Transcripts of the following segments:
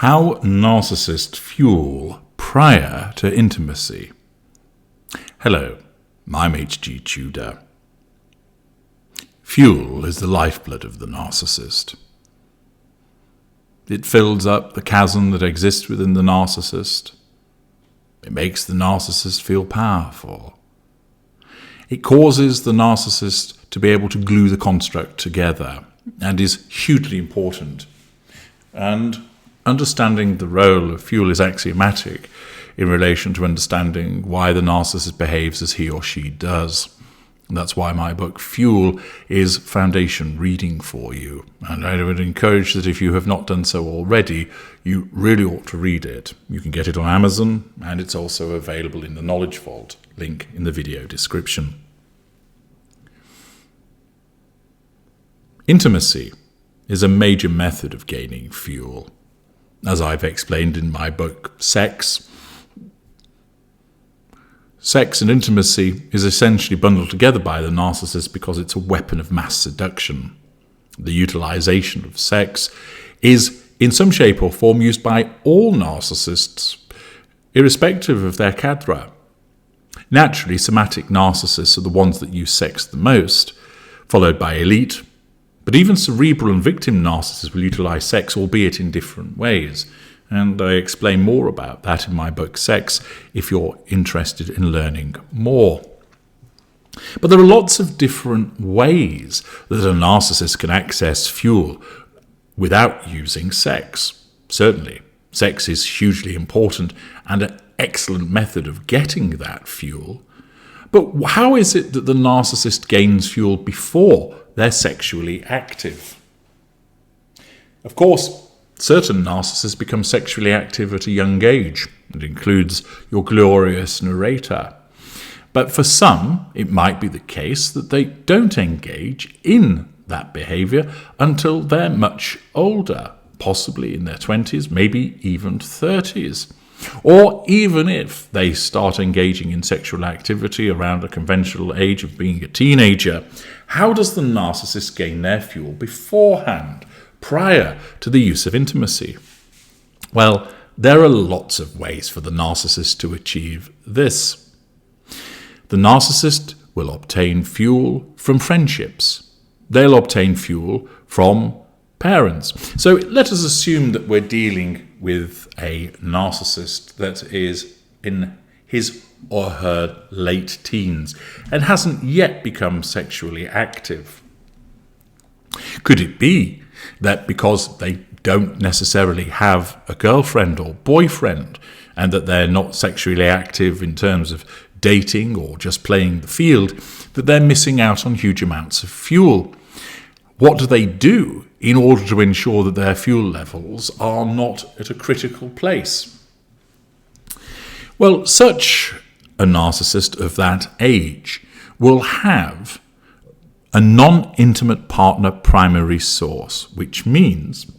How narcissists fuel prior to intimacy. Hello, I'm H.G. Tudor. Fuel is the lifeblood of the narcissist. It fills up the chasm that exists within the narcissist. It makes the narcissist feel powerful. It causes the narcissist to be able to glue the construct together and is hugely important. And understanding the role of fuel is axiomatic in relation to understanding why the narcissist behaves as he or she does. And that's why my book, Fuel, is foundation reading for you. And I would encourage that if you have not done so already, you really ought to read it. You can get it on Amazon, and it's also available in the Knowledge Vault, link in the video description. Intimacy is a major method of gaining fuel. As I've explained in my book, Sex and intimacy is essentially bundled together by the narcissist because it's a weapon of mass seduction. The utilization of sex is in some shape or form used by all narcissists, irrespective of their cadre. Naturally, somatic narcissists are the ones that use sex the most, followed by elite. But even cerebral and victim narcissists will utilize sex, albeit in different ways. And I explain more about that in my book, Sex, if you're interested in learning more. But there are lots of different ways that a narcissist can access fuel without using sex. Certainly, sex is hugely important and an excellent method of getting that fuel. But how is it that the narcissist gains fuel before they're sexually active? Of course, certain narcissists become sexually active at a young age. It includes your glorious narrator. But for some, it might be the case that they don't engage in that behavior until they're much older, possibly in their 20s, maybe even 30s. Or even if they start engaging in sexual activity around a conventional age of being a teenager, how does the narcissist gain their fuel beforehand, prior to the use of intimacy? Well, there are lots of ways for the narcissist to achieve this. The narcissist will obtain fuel from friendships. They'll obtain fuel from parents. So let us assume that we're dealing with a narcissist that is in his or her late teens and hasn't yet become sexually active. Could it be that because they don't necessarily have a girlfriend or boyfriend and that they're not sexually active in terms of dating or just playing the field, that they're missing out on huge amounts of fuel? What do they do in order to ensure that their fuel levels are not at a critical place? Well, such a narcissist of that age will have a non-intimate partner primary source, which means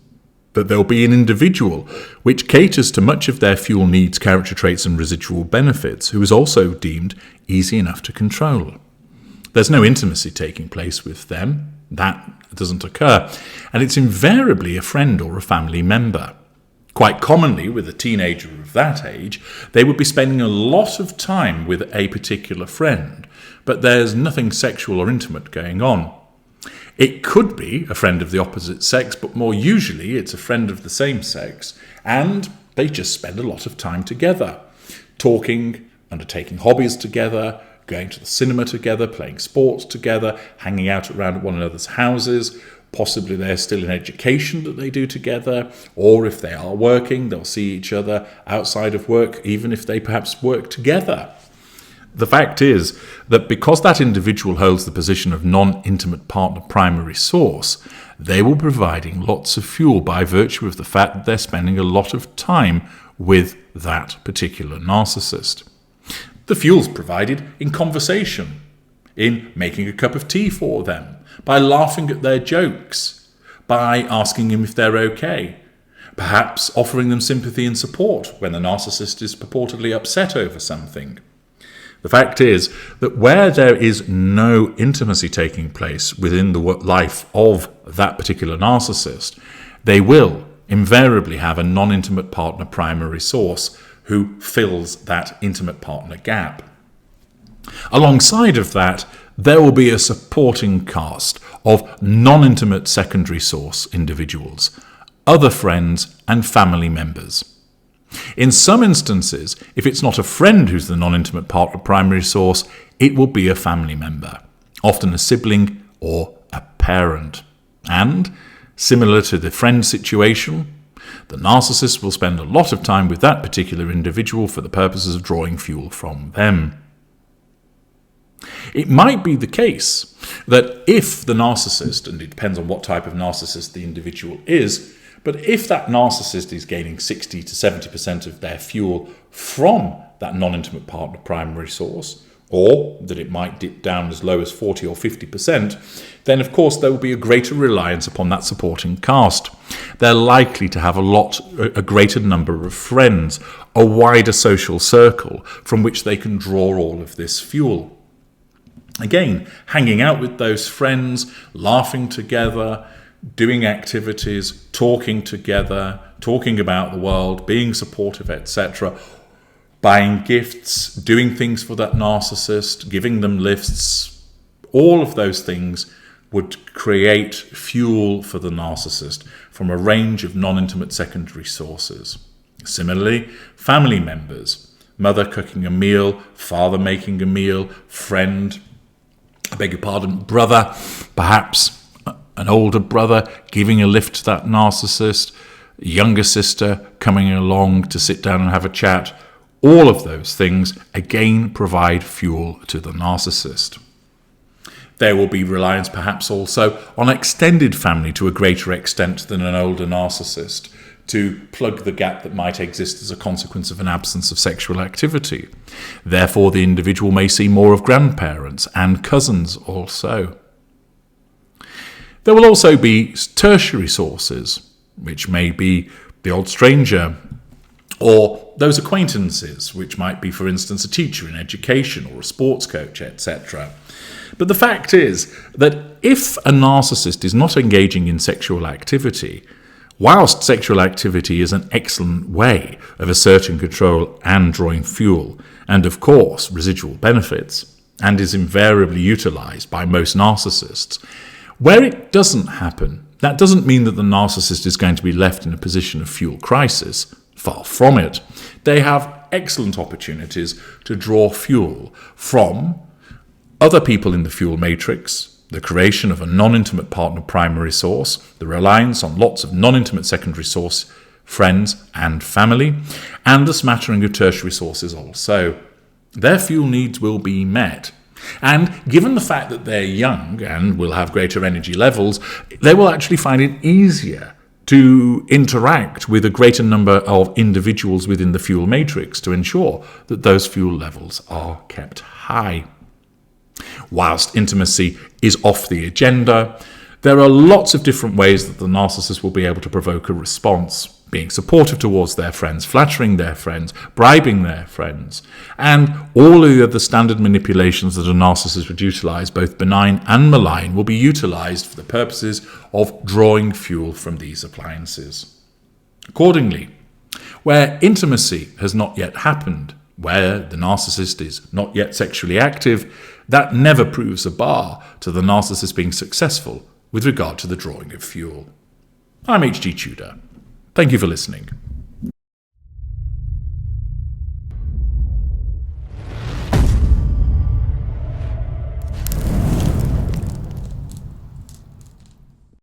that there'll be an individual which caters to much of their fuel needs, character traits and residual benefits, who is also deemed easy enough to control. There's no intimacy taking place with them. That doesn't occur. And it's invariably a friend or a family member. Quite commonly, with a teenager of that age, they would be spending a lot of time with a particular friend, but there's nothing sexual or intimate going on. It could be a friend of the opposite sex, but more usually it's a friend of the same sex, and they just spend a lot of time together, talking, undertaking hobbies together, going to the cinema together, playing sports together, hanging out around one another's houses. Possibly they're still in education that they do together, or if they are working, they'll see each other outside of work, even if they perhaps work together. The fact is that because that individual holds the position of non-intimate partner primary source, they will be providing lots of fuel by virtue of the fact that they're spending a lot of time with that particular narcissist. The fuel's provided in conversation, in making a cup of tea for them, by laughing at their jokes, by asking them if they're okay, perhaps offering them sympathy and support when the narcissist is purportedly upset over something. The fact is that where there is no intimacy taking place within the life of that particular narcissist, they will invariably have a non-intimate partner primary source who fills that intimate partner gap. Alongside of that, there will be a supporting cast of non-intimate secondary source individuals, other friends and family members. In some instances, if it's not a friend who's the non-intimate partner primary source, it will be a family member, often a sibling or a parent. And, similar to the friend situation, the narcissist will spend a lot of time with that particular individual for the purposes of drawing fuel from them. It might be the case that if the narcissist, and it depends on what type of narcissist the individual is, but if that narcissist is gaining 60 to 70% of their fuel from that non-intimate partner primary source, or that it might dip down as low as 40 or 50%, then of course there will be a greater reliance upon that supporting cast. They're likely to have a greater number of friends, a wider social circle from which they can draw all of this fuel. Again, hanging out with those friends, laughing together, doing activities, talking together, talking about the world, being supportive, etc., buying gifts, doing things for that narcissist, giving them lifts, all of those things would create fuel for the narcissist from a range of non-intimate secondary sources. Similarly, family members, mother cooking a meal, father making a meal, friend, brother, perhaps an older brother giving a lift to that narcissist, younger sister coming along to sit down and have a chat. All of those things, again, provide fuel to the narcissist. There will be reliance perhaps also on extended family to a greater extent than an older narcissist to plug the gap that might exist as a consequence of an absence of sexual activity. Therefore, the individual may see more of grandparents and cousins also. There will also be tertiary sources, which may be the odd stranger, or those acquaintances, which might be, for instance, a teacher in education or a sports coach, etc. But the fact is that if a narcissist is not engaging in sexual activity, whilst sexual activity is an excellent way of asserting control and drawing fuel, and of course residual benefits, and is invariably utilised by most narcissists, where it doesn't happen, that doesn't mean that the narcissist is going to be left in a position of fuel crisis. Far from it. They have excellent opportunities to draw fuel from other people in the fuel matrix, the creation of a non-intimate partner primary source, the reliance on lots of non-intimate secondary source, friends and family, and the smattering of tertiary sources also. Their fuel needs will be met. And given the fact that they're young and will have greater energy levels, they will actually find it easier to interact with a greater number of individuals within the fuel matrix to ensure that those fuel levels are kept high. Whilst intimacy is off the agenda, there are lots of different ways that the narcissist will be able to provoke a response, being supportive towards their friends, flattering their friends, bribing their friends, and all of the other standard manipulations that a narcissist would utilise, both benign and malign, will be utilised for the purposes of drawing fuel from these appliances. Accordingly, where intimacy has not yet happened, where the narcissist is not yet sexually active, that never proves a bar to the narcissist being successful with regard to the drawing of fuel. I'm H.G. Tudor. Thank you for listening.